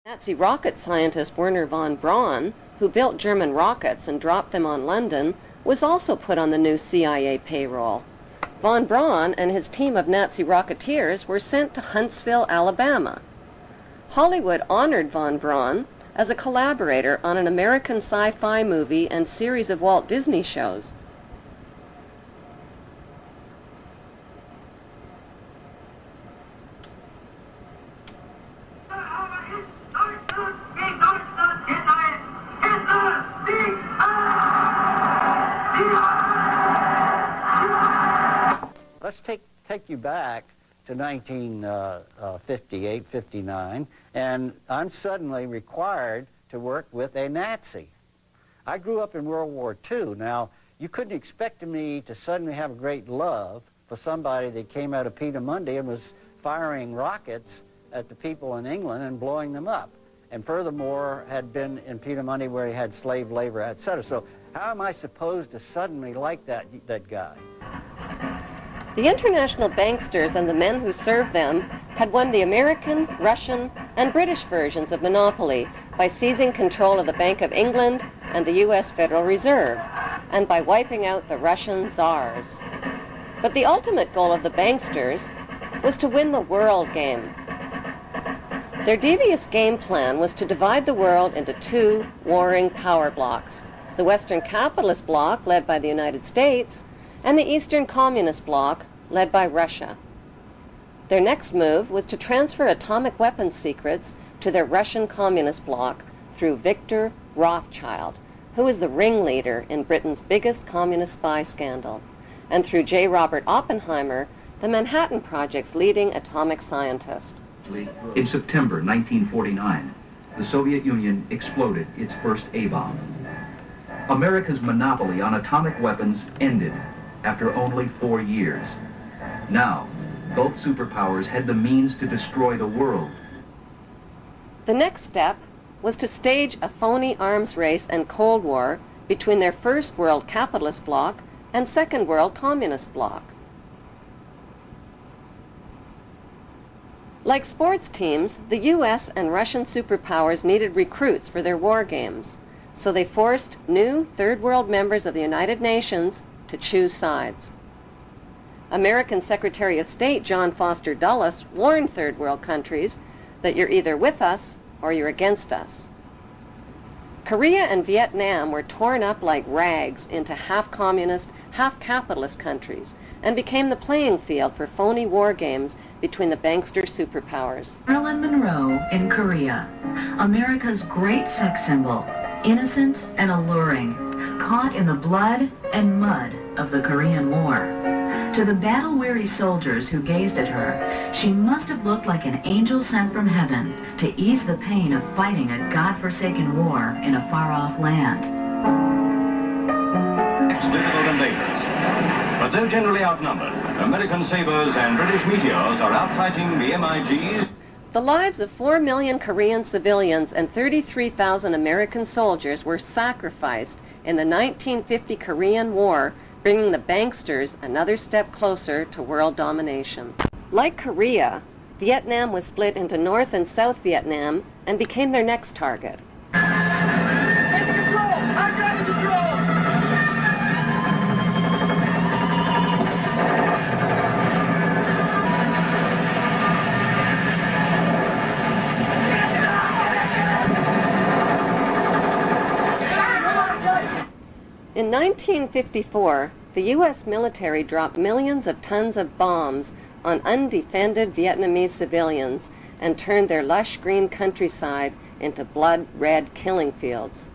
Nazi rocket scientist Werner von Braun, who built German rockets and dropped them on London, was also put on the new CIA payroll. Von Braun and his team of Nazi rocketeers were sent to Huntsville, Alabama. Hollywood honored von Braun as a collaborator on an American sci-fi movie and series of Walt Disney shows. Let's take you back to 1958, 59, and I'm suddenly required to work with a Nazi. I grew up in World War II. Now, you couldn't expect me to suddenly have a great love for somebody that came out of Petermundy and was firing rockets at the people in England and blowing them up. And furthermore, had been in Petermundy where he had slave labor, etc. So how am I supposed to suddenly like that guy? The international banksters and the men who served them had won the American, Russian, and British versions of monopoly by seizing control of the Bank of England and the U.S. Federal Reserve, and by wiping out the Russian czars. But the ultimate goal of the banksters was to win the world game. Their devious game plan was to divide the world into two warring power blocks: the Western capitalist bloc, led by the United States, and the Eastern Communist Bloc, led by Russia. Their next move was to transfer atomic weapons secrets to their Russian Communist Bloc through Victor Rothschild, who was the ringleader in Britain's biggest communist spy scandal, and through J. Robert Oppenheimer, the Manhattan Project's leading atomic scientist. In September 1949, the Soviet Union exploded its first A-bomb. America's monopoly on atomic weapons ended after only 4 years. Now, both superpowers had the means to destroy the world. The next step was to stage a phony arms race and Cold War between their First World Capitalist Bloc and Second World Communist Bloc. Like sports teams, the U.S. and Russian superpowers needed recruits for their war games, so they forced new Third World members of the United Nations to choose sides. American Secretary of State John Foster Dulles warned Third World countries that you're either with us or you're against us. Korea and Vietnam were torn up like rags into half-communist, half-capitalist countries and became the playing field for phony war games between the bankster superpowers. Marilyn Monroe in Korea, America's great sex symbol, innocent and alluring, caught in the blood and mud of the Korean War. To the battle-weary soldiers who gazed at her, she must have looked like an angel sent from heaven to ease the pain of fighting a God-forsaken war in a far-off land. It's difficult and dangerous, but they're generally outnumbered. American sabers and British meteors are outfighting the MiGs. The lives of 4 million Korean civilians and 33,000 American soldiers were sacrificed in the 1950 Korean War, bringing the banksters another step closer to world domination. Like Korea, Vietnam was split into North and South Vietnam and became their next target. In 1954, the U.S. military dropped millions of tons of bombs on undefended Vietnamese civilians and turned their lush green countryside into blood-red killing fields.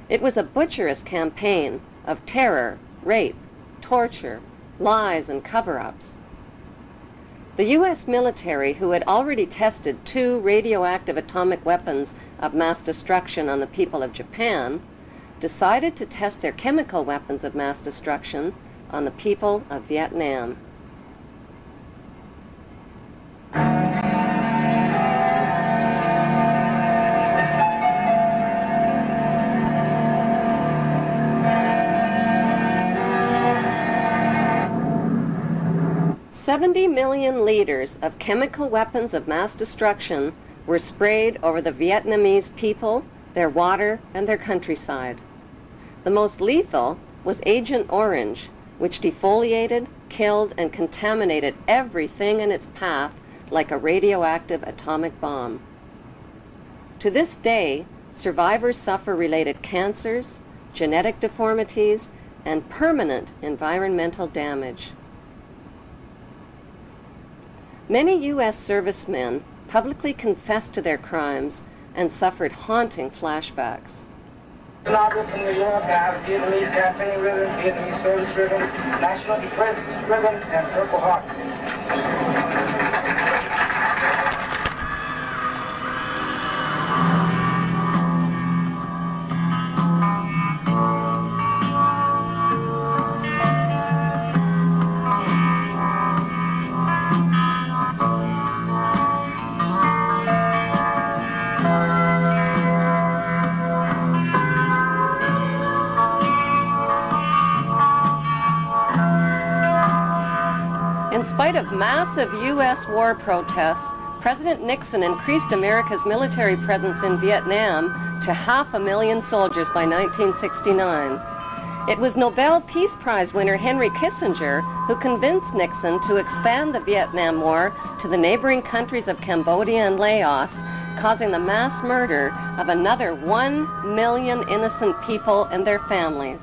It was a butcherous campaign of terror, rape, torture, lies, and cover-ups. The U.S. military, who had already tested 2 radioactive atomic weapons of mass destruction on the people of Japan, decided to test their chemical weapons of mass destruction on the people of Vietnam. $70 million liters of chemical weapons of mass destruction were sprayed over the Vietnamese people, their water, and their countryside. The most lethal was Agent Orange, which defoliated, killed, and contaminated everything in its path like a radioactive atomic bomb. To this day, survivors suffer related cancers, genetic deformities, and permanent environmental damage. Many U.S. servicemen publicly confessed to their crimes and suffered haunting flashbacks. From New York, I have Vietnamese campaign ribbon, Vietnamese service ribbon, National Defense ribbon, and Purple Heart. In spite of massive U.S. war protests, President Nixon increased America's military presence in Vietnam to 500,000 soldiers by 1969. It was Nobel Peace Prize winner Henry Kissinger who convinced Nixon to expand the Vietnam War to the neighboring countries of Cambodia and Laos, causing the mass murder of another 1 million innocent people and their families.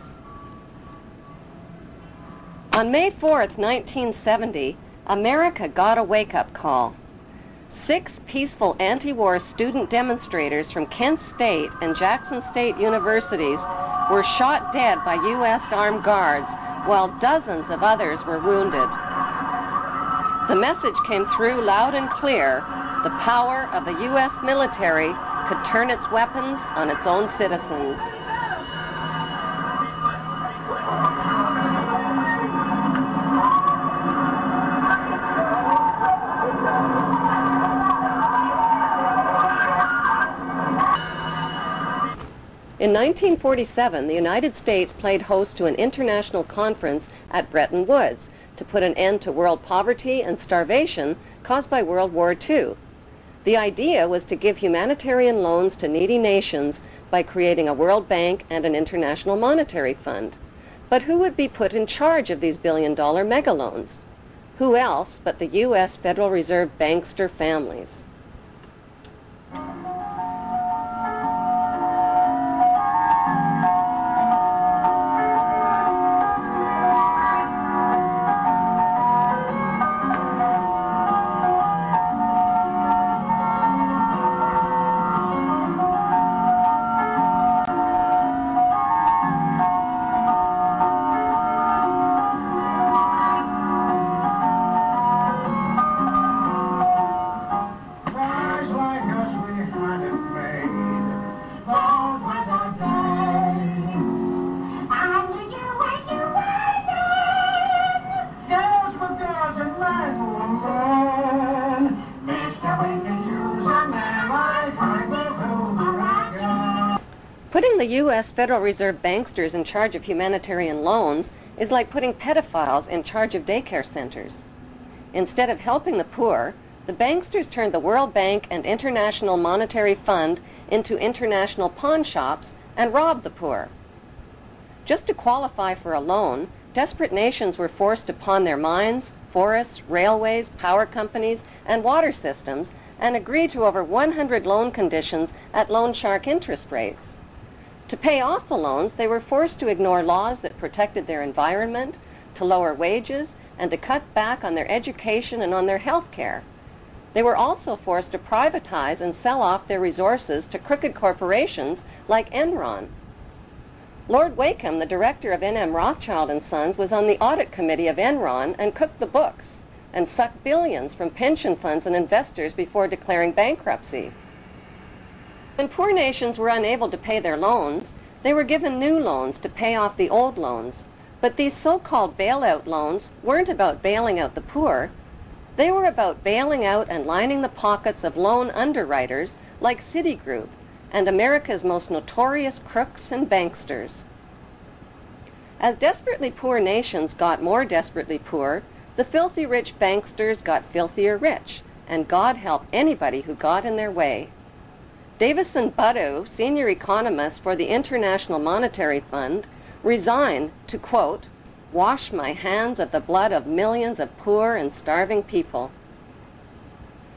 On May 4th, 1970, America got a wake-up call. 6 peaceful anti-war student demonstrators from Kent State and Jackson State universities were shot dead by U.S. armed guards, while dozens of others were wounded. The message came through loud and clear: the power of the U.S. military could turn its weapons on its own citizens. In 1947, the United States played host to an international conference at Bretton Woods to put an end to world poverty and starvation caused by World War II. The idea was to give humanitarian loans to needy nations by creating a World Bank and an International Monetary Fund. But who would be put in charge of these billion-dollar mega loans? Who else but the U.S. Federal Reserve bankster families? Putting the U.S. Federal Reserve banksters in charge of humanitarian loans is like putting pedophiles in charge of daycare centers. Instead of helping the poor, the banksters turned the World Bank and International Monetary Fund into international pawn shops and robbed the poor. Just to qualify for a loan, desperate nations were forced to pawn their mines, forests, railways, power companies, and water systems, and agree to over 100 loan conditions at loan shark interest rates. To pay off the loans, they were forced to ignore laws that protected their environment, to lower wages, and to cut back on their education and on their health care. They were also forced to privatize and sell off their resources to crooked corporations like Enron. Lord Wakem, the director of N.M. Rothschild & Sons, was on the audit committee of Enron and cooked the books and sucked billions from pension funds and investors before declaring bankruptcy. When poor nations were unable to pay their loans, they were given new loans to pay off the old loans. But these so-called bailout loans weren't about bailing out the poor. They were about bailing out and lining the pockets of loan underwriters like Citigroup and America's most notorious crooks and banksters. As desperately poor nations got more desperately poor, the filthy rich banksters got filthier rich, and God help anybody who got in their way. Davison Buddu, senior economist for the International Monetary Fund, resigned to, quote, wash my hands of the blood of millions of poor and starving people.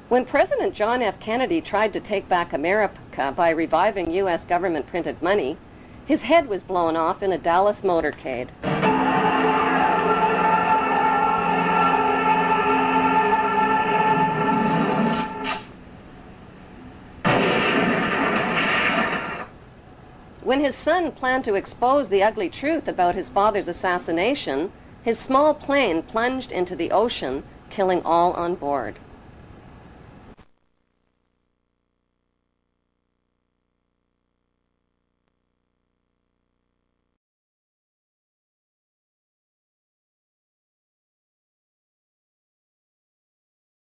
When President John F. Kennedy tried to take back America by reviving U.S. government printed money, his head was blown off in a Dallas motorcade. When his son planned to expose the ugly truth about his father's assassination, his small plane plunged into the ocean, killing all on board.